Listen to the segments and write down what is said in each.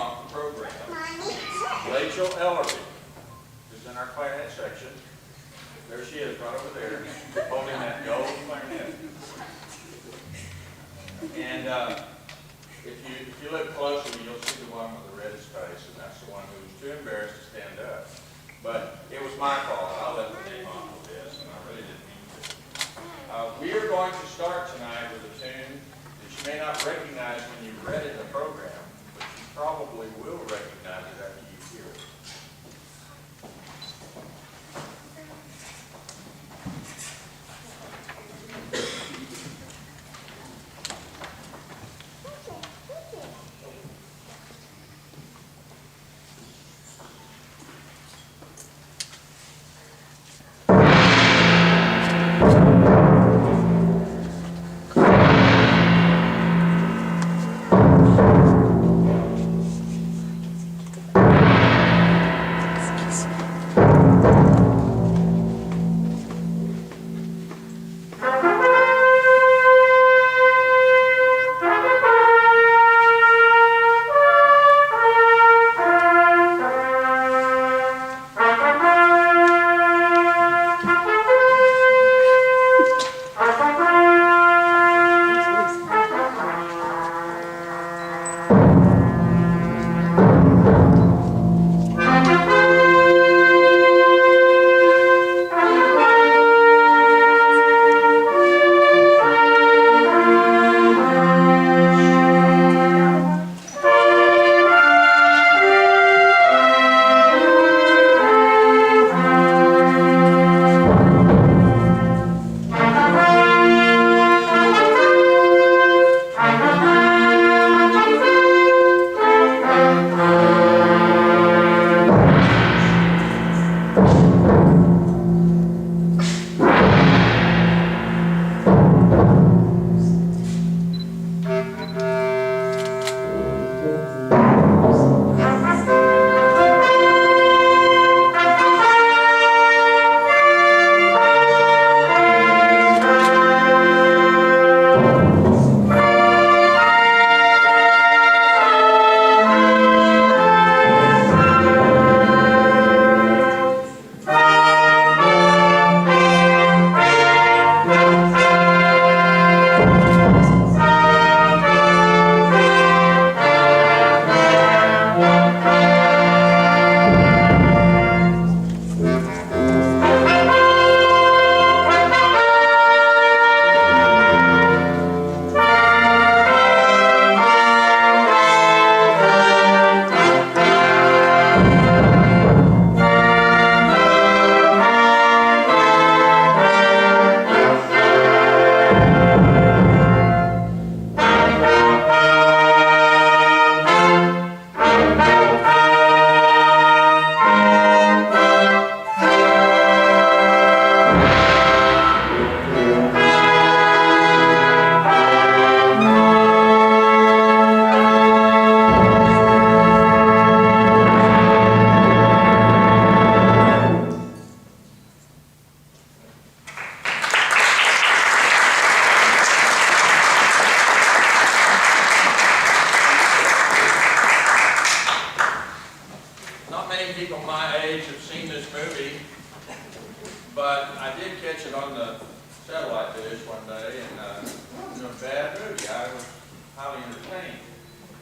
off the program. Rachel Ellerby, who's in our clarinet section. There she is, right over there, holding that gold clarinet. And if you look closely, you'll see the one with the reddest face, and that's the one who was too embarrassed to stand up. But it was my fault. I let the name off of this, and I really didn't mean to. We are going to start tonight with a tune that you may not recognize when you read it in the program, but you probably will recognize it after you hear it.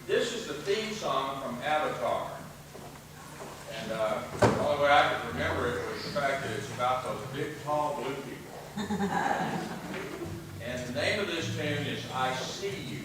This is the theme song from Auditorium. And the only way I could remember it was the fact that it's about those big, tall, blue people. And the name of this tune is I See You.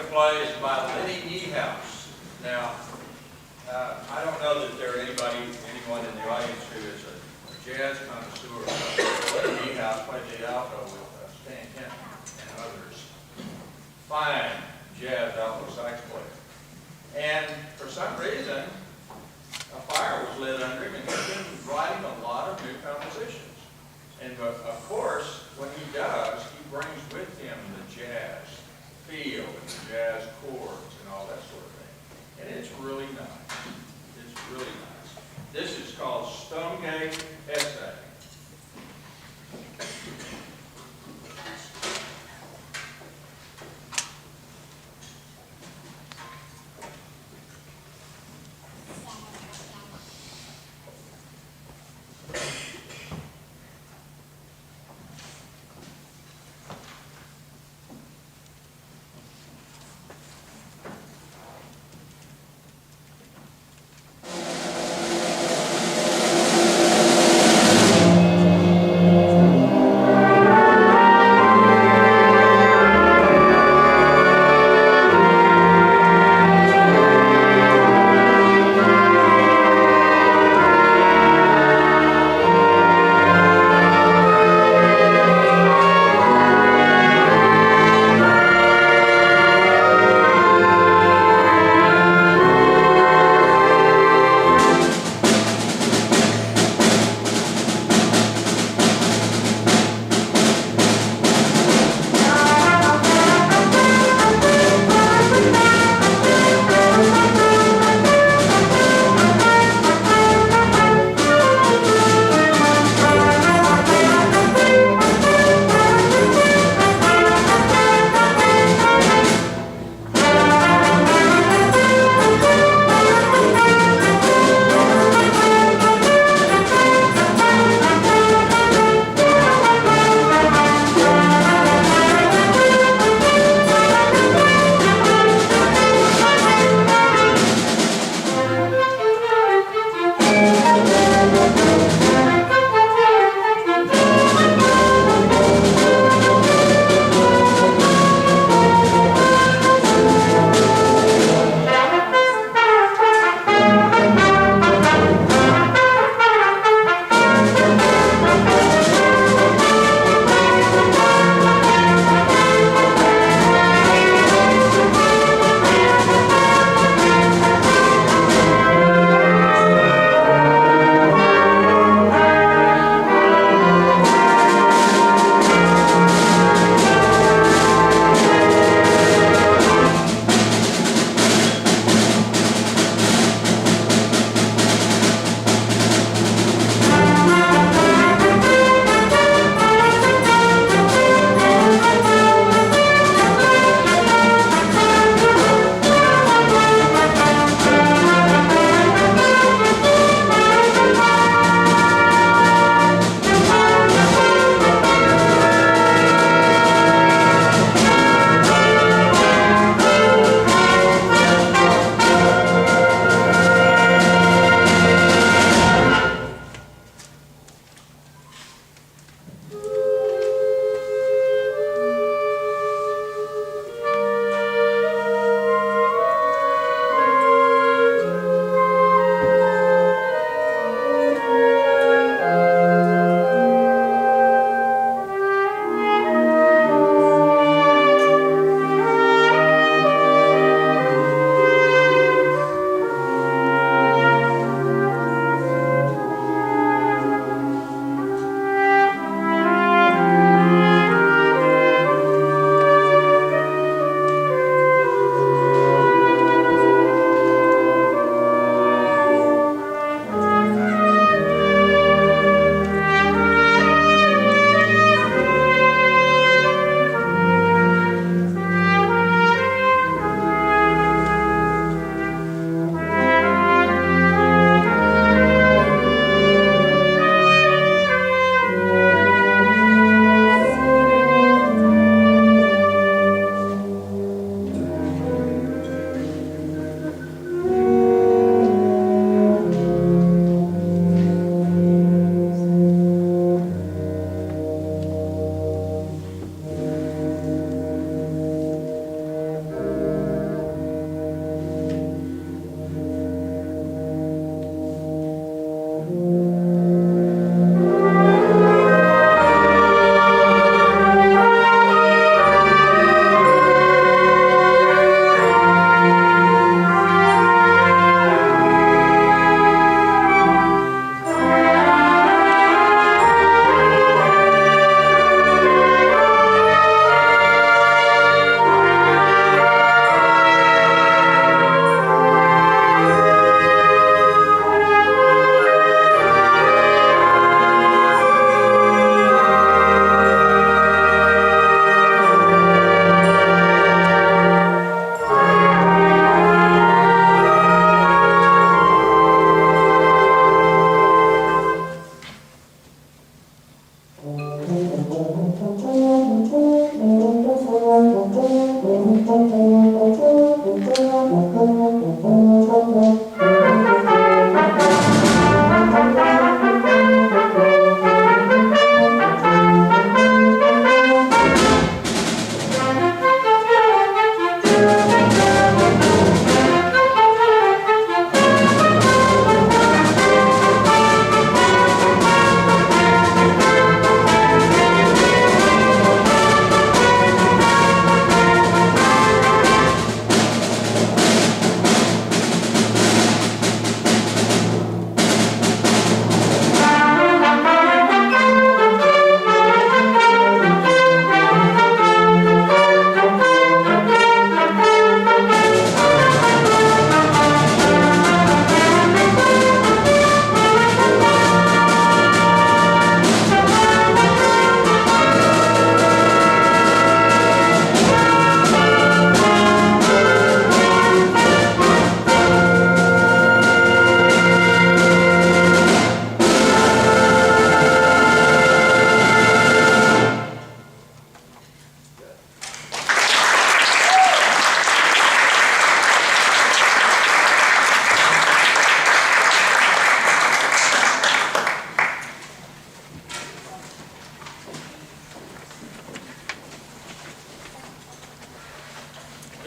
play is by Lenny Niehaus. Now, I don't know that there are anyone in the audience who is a jazz connoisseur. Lenny Niehaus played the alto with Stan Kenton and others. Fine jazz alto sax player. And for some reason, a fire was lit under him, and he's been writing a lot of new compositions. And of course, when he does, he brings with him the jazz feel and the jazz chords and all that sort of thing. And it's really nice. It's really nice. This is called Stonegate Essay.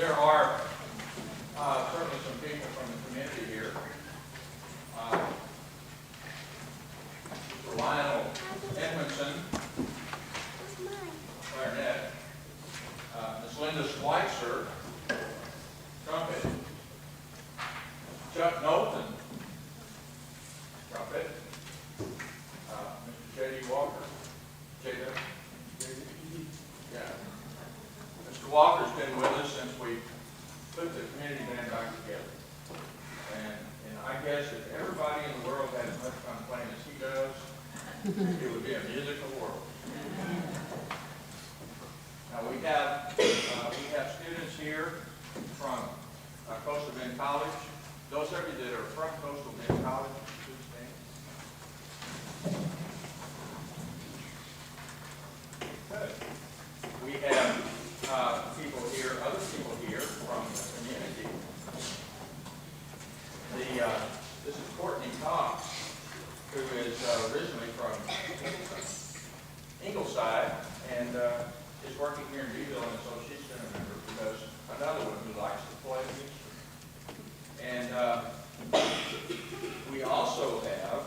there are certainly some people from the community here. Mr. Lionel Edmondson, clarinet. Ms. Linda Schweitzer, trumpet. Chuck Knowlton, trumpet. Mr. J.D. Walker. J.D. Yeah. Mr. Walker's been with us since we put the community band back together. And I guess if everybody in the world had as much fun playing as he does, it would be a musical world. Now we have students here from Coastal Bend College. Those of you that are from Coastal Bend College, please stand. Good. We have people here, other people here from the community. This is Courtney Cox, who is originally from Ingleside and is working here in Beeville, and so she's been a member because another one who likes to play music. And we also have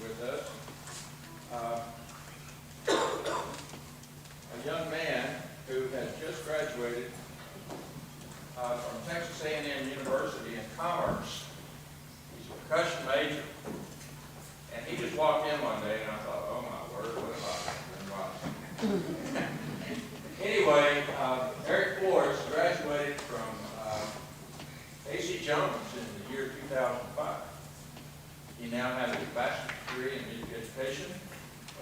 with us a young man who has just graduated from Texas A&M University in Commerce. He's a percussion major. And he just walked in one day and I thought, oh my word, what have I been watching? Anyway, Eric Flores graduated from A.C. Jones in the year 2005. He now has a bachelor's degree in music education,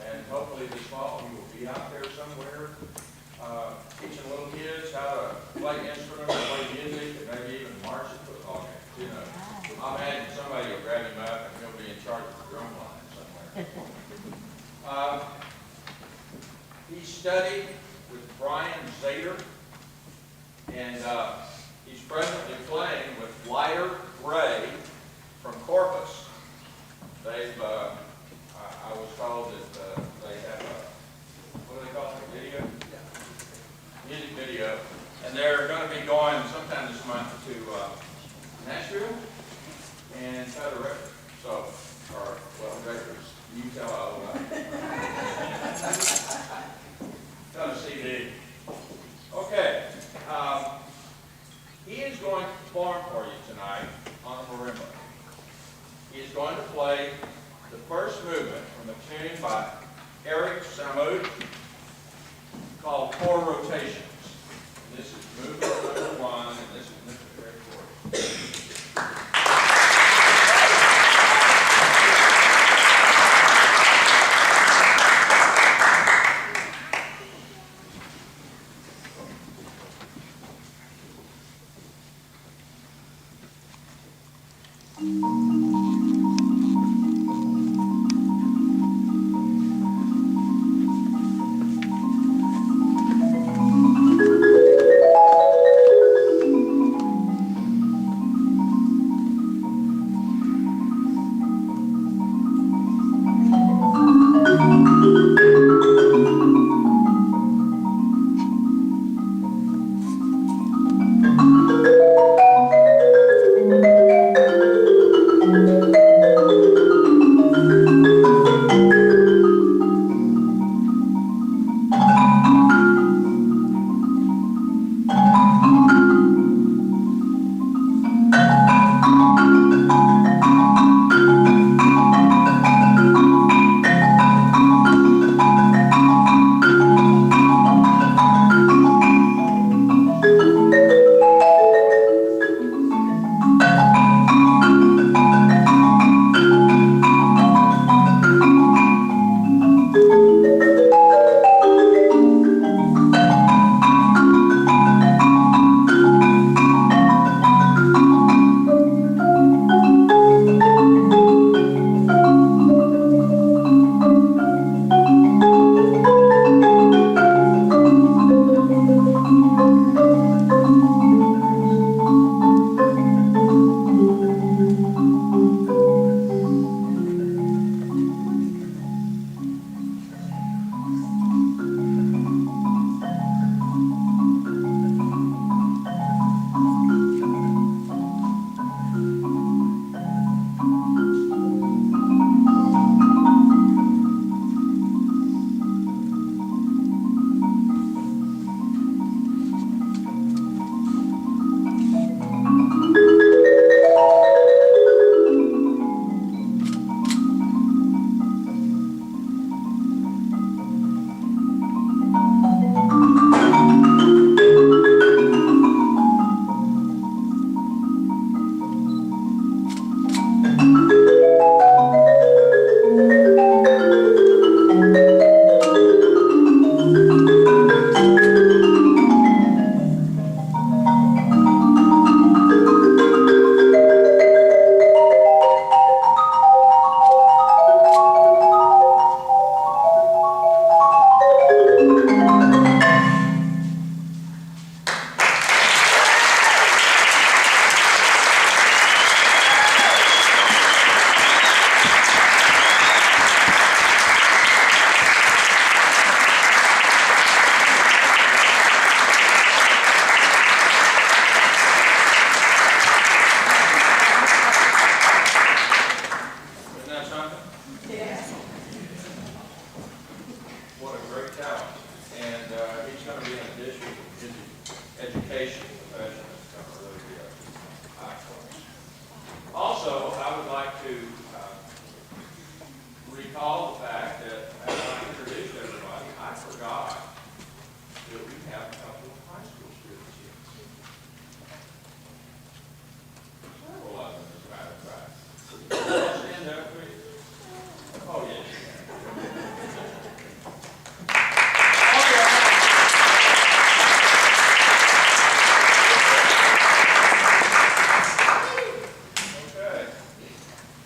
and hopefully this fall he will be out there somewhere teaching little kids how to play instruments, play music, and maybe even march at football games. You know, I imagine somebody will grab him up and he'll be in charge of the drum line somewhere. He studied with Brian Zader, and he's presently playing with Lighter Gray from Corpus. They've, I was told that they have a, what do they call it, a video? Yeah. Music video. And they're going to be going sometime this month to Nashville and cut a record. So, or, well, records. You tell all about it. Got a CD. Okay. He is going to perform for you tonight on the marimba. He is going to play the first movement from the tune by Eric Samud called Four Rotations. And this is movement number 1, and this is necessary for education profession has come to really be a high class. Also, I would like to recall the fact that as I introduced everybody, I forgot that we have a couple of high school students here. Several of them, as a matter of fact. Stand up, please. Oh, yes. Okay.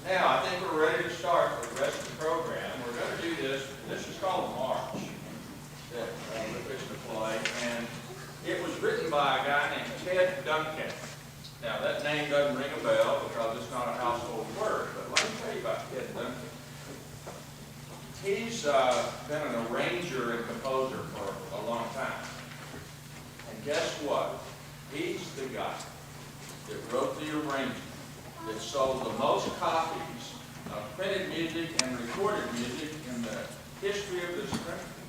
Now, I think we're ready to start the rest of the program. We're going to do this. This is called a march that we're fixing to play, and it was written by a guy named Ted Duncan. Now, that name doesn't ring a bell because it's not a household word, but let me tell you about Ted Duncan. He's been an arranger and composer for a long time. And guess what? He's the guy that wrote the arrangement that sold the most copies of printed music and recorded music in the history of this country.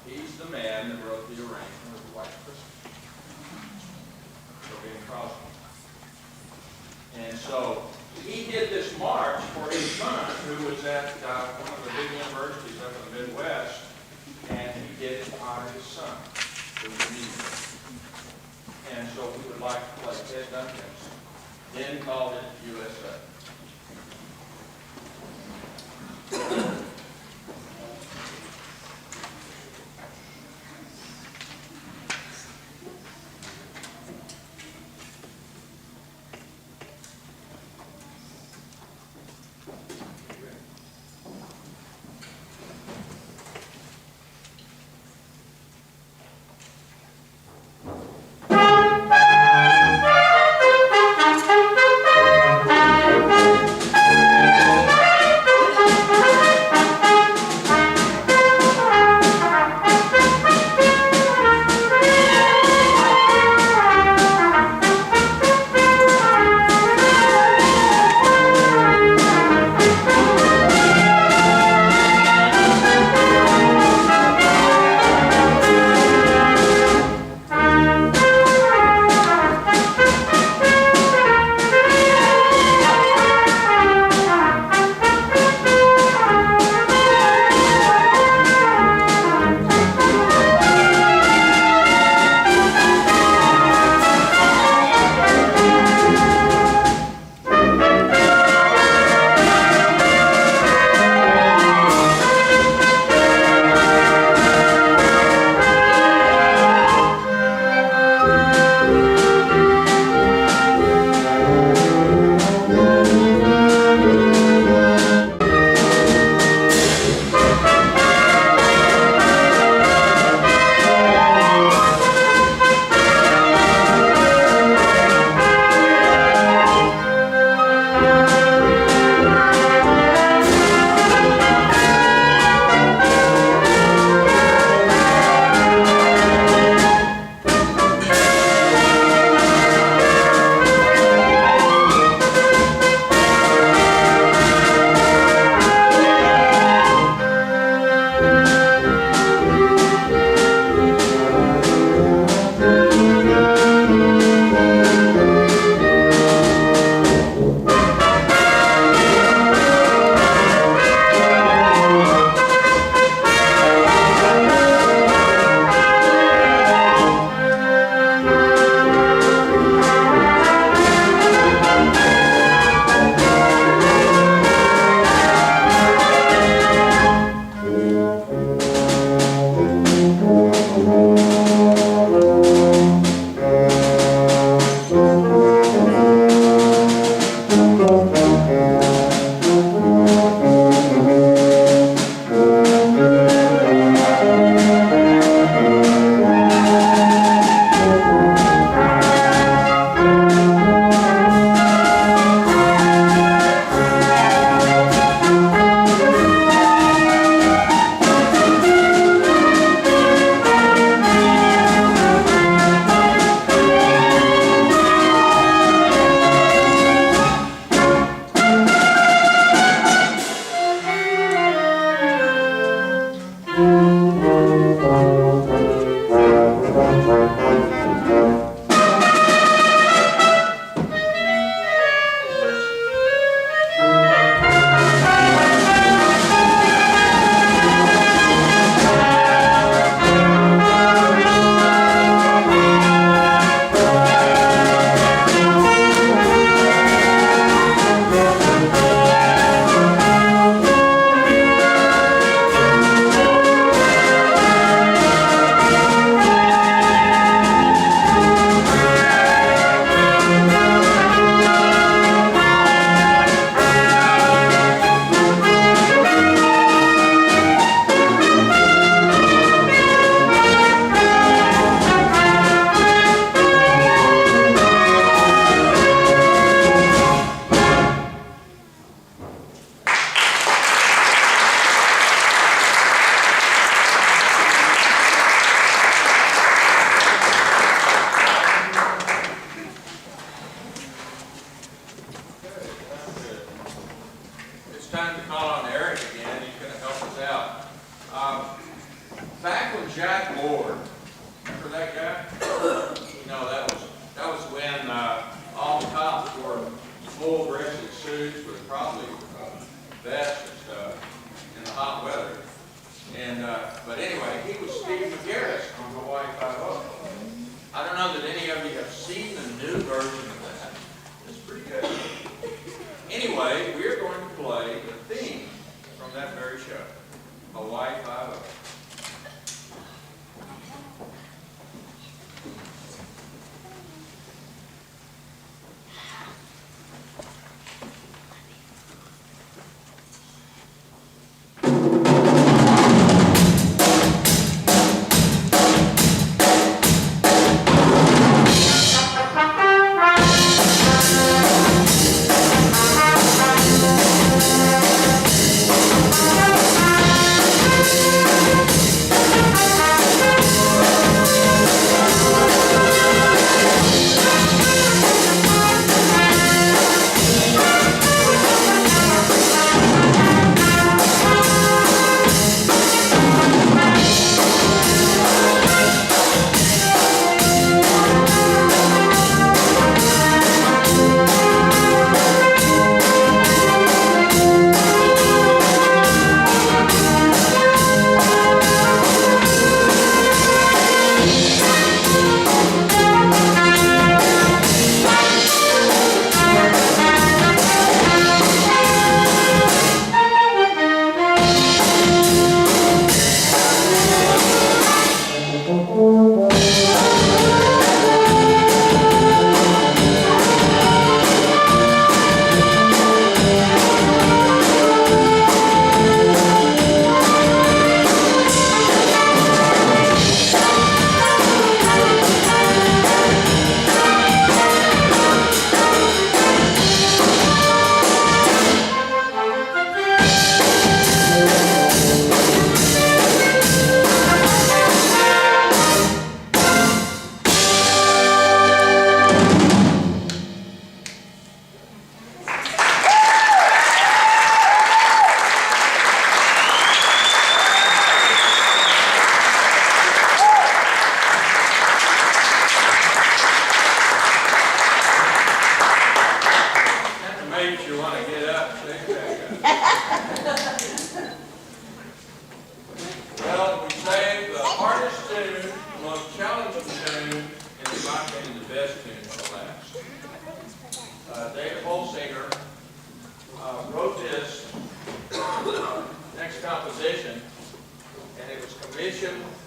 He's the man that wrote the arrangement of the White Christmas for Bing Crosby. And so he did this march for his son, who was at one of the big universities up in the Midwest, and he did it to honor his son, who was a musician. And so we would like to play Ted Duncan's, then called it USA. Yes, on Hawaii Five-0. I don't know that any of you have seen the new version of that. It's pretty good. Anyway, we're going to play the theme from that very show, Hawaii Five-0.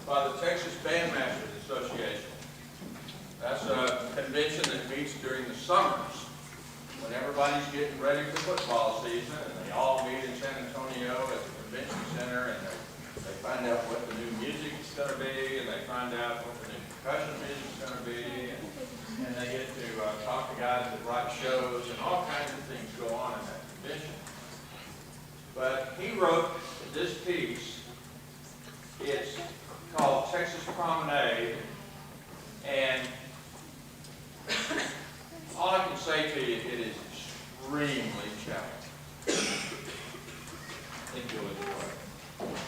By the Texas Bandmasters Association. That's a convention that meets during the summers when everybody's getting ready for football season, and they all meet in San Antonio at the convention center, and they find out what the new music is going to be, and they find out what the new percussion music is going to be, and they get to talk to guys that write shows, and all kinds of things go on in that convention. But he wrote this piece. It's called Texas Promenade, and all I can say to you, it is extremely challenging. I think you'll enjoy it.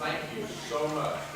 Thank you so much.